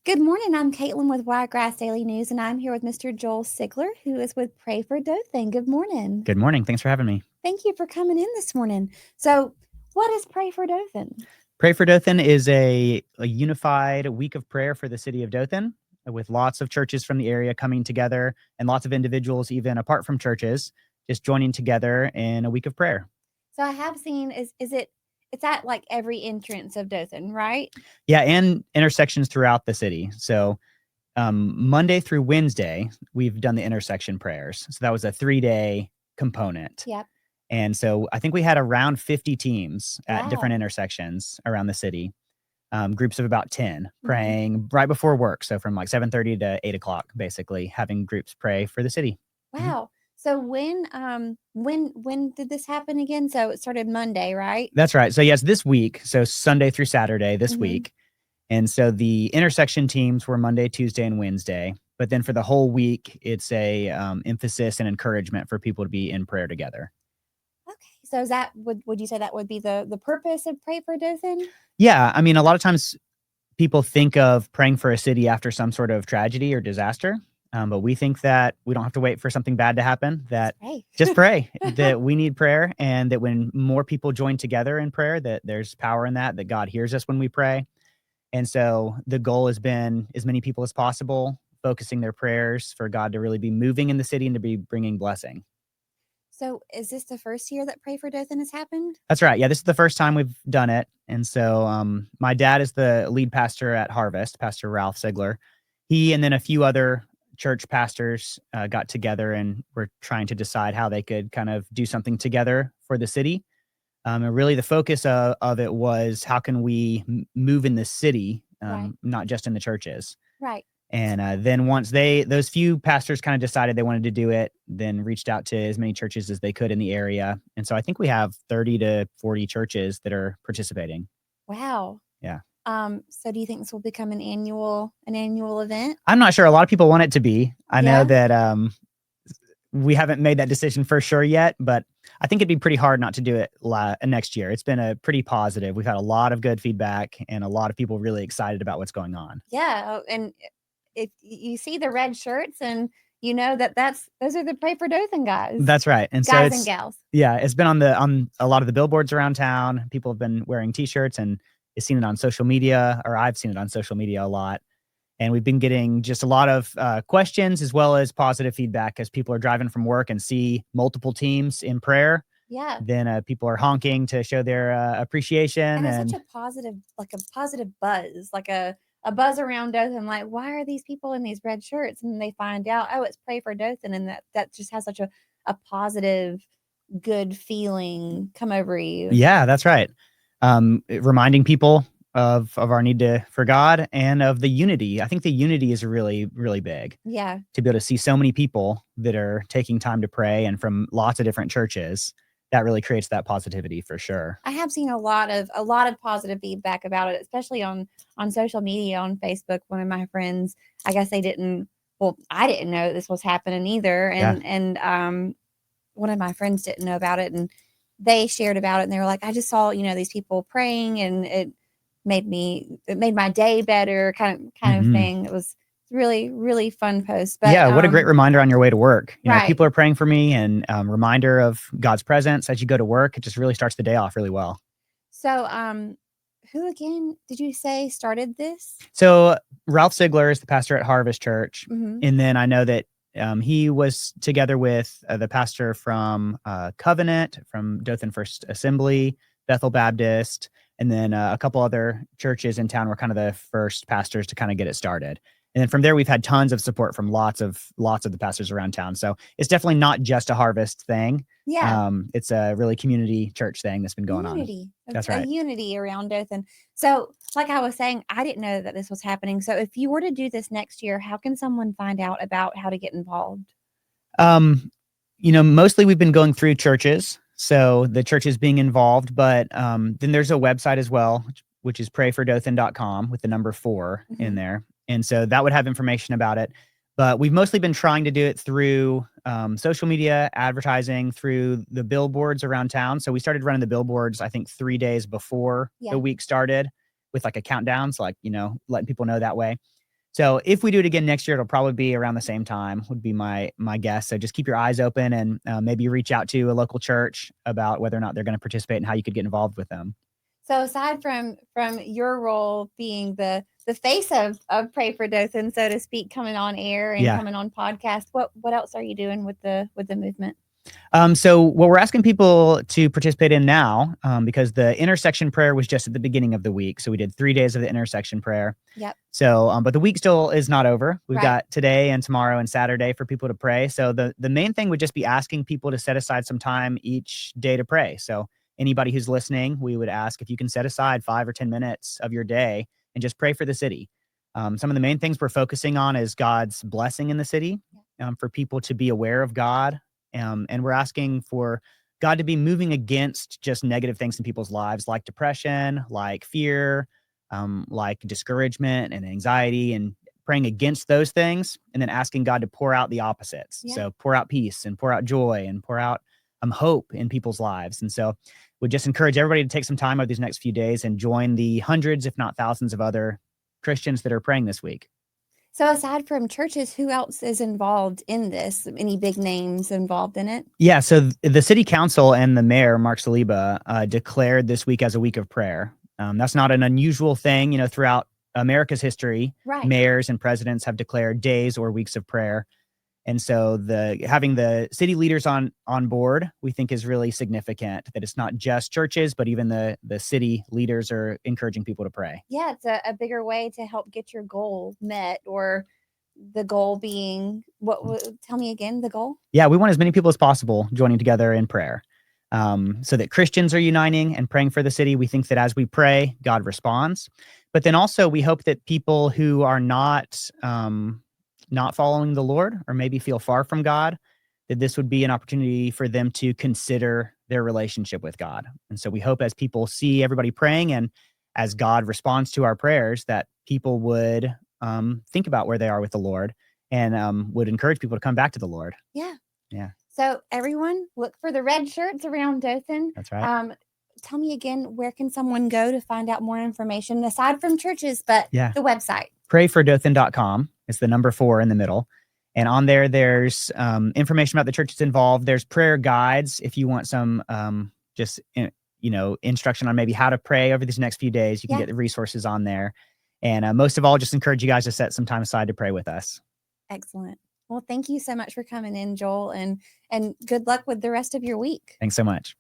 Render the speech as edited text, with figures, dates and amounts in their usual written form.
Good morning. I'm Caitlin with Wiregrass Daily News, and I'm here with Mr. Joel Sigler, who is with Pray for Dothan. Good morning. Good morning. Thanks for having me. Thank you for coming in this morning. So, what is Pray for Dothan? Pray for Dothan is a unified week of prayer for the city of Dothan, with lots of churches from the area coming together and lots of individuals, even apart from churches, just joining together in a week of prayer. So, I have seen it's at like every entrance of Dothan, right? Yeah, and intersections throughout the city. So Monday through Wednesday, we've done the intersection prayers. So that was a 3-day component. Yep. And so I think we had around 50 teams at Wow. different intersections around the city. Groups of about 10 praying right before work. So from like 7:30 to 8 o'clock, basically having groups pray for the city. Wow. So when did this happen again? So it started Monday, right? That's right. So yes, this week. So Sunday through Saturday this Mhm. week. And so the intersection teams were Monday, Tuesday, and Wednesday. But then for the whole week, it's a emphasis and encouragement for people to be in prayer together. Okay. So is that would you say that would be the purpose of Pray for Dothan? Yeah. I mean, a lot of times people think of praying for a city after some sort of tragedy or disaster. But we think that we don't have to wait for something bad to happen, that just pray, that we need prayer, and that when more people join together in prayer, that there's power in that God hears us when we pray. And so the goal has been as many people as possible focusing their prayers for God to really be moving in the city and to be bringing blessing. So is this the first year that Pray for Dothan has happened? That's right. Yeah, this is the first time we've done it. And so my dad is the lead pastor at Harvest, Pastor Ralph Sigler. He and then a few other church pastors got together and were trying to decide how they could kind of do something together for the city. And really the focus of it was how can we move in the city, Right. not just in the churches. Right. And then once those few pastors kind of decided they wanted to do it, then reached out to as many churches as they could in the area. And so I think we have 30 to 40 churches that are participating. Wow. Yeah. So do you think this will become an annual event? I'm not sure. A lot of people want it to be. I know that we haven't made that decision for sure yet, but I think it'd be pretty hard not to do it next year. It's been a pretty positive. We've had a lot of good feedback and a lot of people really excited about what's going on. Yeah. And if you see the red shirts and you know those are the Pray for Dothan guys. That's right. And so guys and gals. Yeah, it's been on a lot of the billboards around town. People have been wearing t-shirts and you've seen it on social media, or I've seen it on social media a lot. And we've been getting just a lot of questions as well as positive feedback as people are driving from work and see multiple teams in prayer. Yeah. Then people are honking to show their appreciation. And it's such a positive buzz, like a buzz around Dothan. Like, why are these people in these red shirts? And they find out, oh, it's Pray for Dothan. And that just has such a positive, good feeling come over you. Yeah, that's right. Reminding people of our need for God and of the unity. I think the unity is really, really big. Yeah. To be able to see so many people that are taking time to pray and from lots of different churches, that really creates that positivity for sure. I have seen a lot of positive feedback about it, especially on social media, on Facebook. One of my friends, I guess I didn't know this was happening either. And one of my friends didn't know about it, and they shared about it, and they were like, I just saw, these people praying, and it made my day better, kind of thing. It was really, really fun post. But yeah, what a great reminder on your way to work. Right. People are praying for me, and reminder of God's presence as you go to work. It just really starts the day off really well. So, who again did you say started this? So Ralph Sigler is the pastor at Harvest Church. Mm-hmm. And then I know that he was together with the pastor from Covenant, from Dothan First Assembly, Bethel Baptist, and then a couple other churches in town were kind of the first pastors to kind of get it started. And then from there, we've had tons of support from lots of the pastors around town. So it's definitely not just a Harvest thing. Yeah. It's a really community church thing that's been going unity. on. That's right. A unity around Dothan. So like I was saying, I didn't know that this was happening. So if you were to do this next year, how can someone find out about how to get involved? Mostly we've been going through churches. So the church is being involved, but then there's a website as well, which is prayfordothan.com with the number 4 in there. And so that would have information about it. But we've mostly been trying to do it through social media, advertising, through the billboards around town. So we started running the billboards, I think 3 days before the week started, with like a countdown. So letting people know that way. So if we do it again next year, it'll probably be around the same time, would be my guess. So just keep your eyes open and maybe reach out to a local church about whether or not they're going to participate and how you could get involved with them. So aside from your role being the face of Pray for Dothan, so to speak, coming on air and coming on podcast, what else are you doing with the movement? So what we're asking people to participate in now, because the intersection prayer was just at the beginning of the week. So we did 3 days of the intersection prayer. Yep. So, but the week still is not over. We've got today and tomorrow and Saturday for people to pray. So the main thing would just be asking people to set aside some time each day to pray. So anybody who's listening, we would ask if you can set aside 5 or 10 minutes of your day and just pray for the city. Some of the main things we're focusing on is God's blessing in the city, for people to be aware of God. And we're asking for God to be moving against just negative things in people's lives, like depression, like fear, like discouragement and anxiety, and praying against those things, and then asking God to pour out the opposites. So pour out peace and pour out joy and pour out hope in people's lives. And so we just encourage everybody to take some time over these next few days and join the hundreds, if not thousands, of other Christians that are praying this week. So aside from churches, who else is involved in this? Any big names involved in it? Yeah, so the city council and the mayor, Mark Saliba, declared this week as a week of prayer. That's not an unusual thing. Throughout America's history, mayors and presidents have declared days or weeks of prayer. And so having the city leaders on board, we think is really significant, that it's not just churches, but even the city leaders are encouraging people to pray. Yeah, it's a bigger way to help get your goal met, or the goal being, tell me again, the goal? Yeah, we want as many people as possible joining together in prayer, so that Christians are uniting and praying for the city. We think that as we pray, God responds. But then also we hope that people who are not following the Lord, or maybe feel far from God, that this would be an opportunity for them to consider their relationship with God. And so we hope as people see everybody praying and as God responds to our prayers, that people would think about where they are with the Lord and would encourage people to come back to the Lord. Yeah. Yeah. So everyone, look for the red shirts around Dothan. That's right. Tell me again, where can someone go to find out more information aside from churches, but the website? Prayfordothan.com. It's the number 4 in the middle. And on there's information about the churches involved. There's prayer guides if you want some instruction on maybe how to pray over these next few days. You can get the resources on there. And most of all, just encourage you guys to set some time aside to pray with us. Excellent. Well, thank you so much for coming in, Joel, and good luck with the rest of your week. Thanks so much.